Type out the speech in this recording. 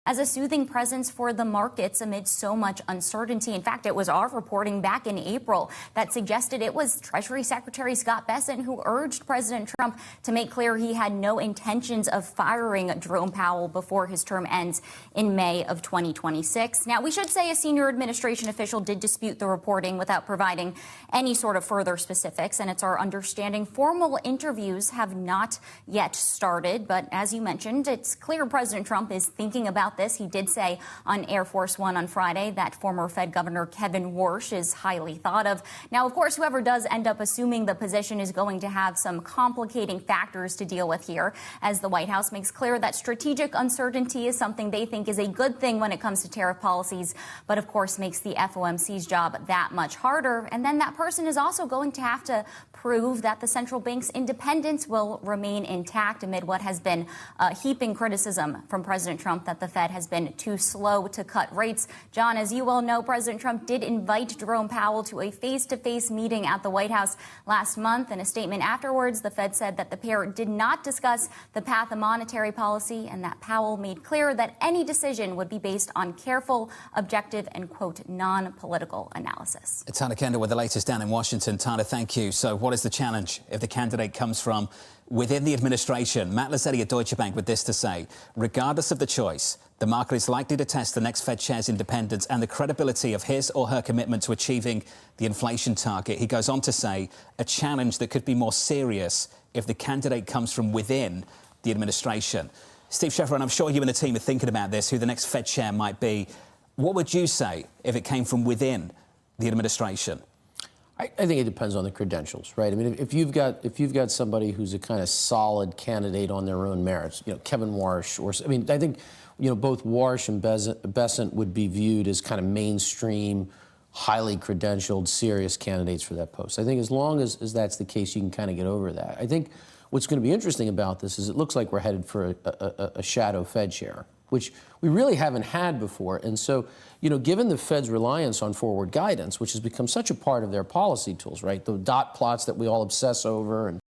as a soothing presence for the markets amid so much uncertainty. In fact, it was our reporting back in April that suggested it was Treasury Secretary Scott Bessent who urged President Trump to make clear he had no intentions of firing Jerome Powell before his term ends in May of 2026. Now, we should say a senior administration official did dispute the reporting without providing any sort of further specifics, and it's our understanding formal interviews have not yet started. But as you mentioned, it's clear President Trump is thinking about this. He did say on Air Force One on Friday that former Fed Governor Kevin Warsh is highly thought of. Now, of course, whoever does end up assuming the position is going to have some complicating factors to deal with here, as the White House makes clear that strategic uncertainty is something they think is a good thing when it comes to tariff policies, but of course makes the FOMC's job that much harder. And then that person is also going to have to prove that the central bank's independence will remain intact amid what has been heaping criticism from President Trump that the Fed has been too slow to cut rates. John, as you well know, President Trump did invite Jerome Powell to a face-to-face meeting at the White House last month. In a statement afterwards, the Fed said that the pair did not discuss the path of monetary policy and that Powell made clear that any decision would be based on careful, objective, and, quote, non-political analysis. Tana Kendall with the latest down in Washington. Tana, thank you. So what is the challenge if the candidate comes from within the administration? Matt Lazzetti at Deutsche Bank with this to say: regardless of the choice, the market is likely to test the next Fed chair's independence and the credibility of his or her commitment to achieving the inflation target. He goes on to say a challenge that could be more serious if the candidate comes from within the administration. Steve Scheffer, and I'm sure you and the team are thinking about this, who the next Fed chair might be. What would you say if it came from within the administration? I think it depends on the credentials, right? I mean, if you've got somebody who's a kind of solid candidate on their own merits, Kevin Warsh, or I mean, I think, both Warsh and Bessent would be viewed as kind of mainstream, highly credentialed, serious candidates for that post. I think as long as that's the case, you can kind of get over that. I think what's going to be interesting about this is it looks like we're headed for a shadow Fed chair, which we really haven't had before. And so, given the Fed's reliance on forward guidance, which has become such a part of their policy tools, right? The dot plots that we all obsess over and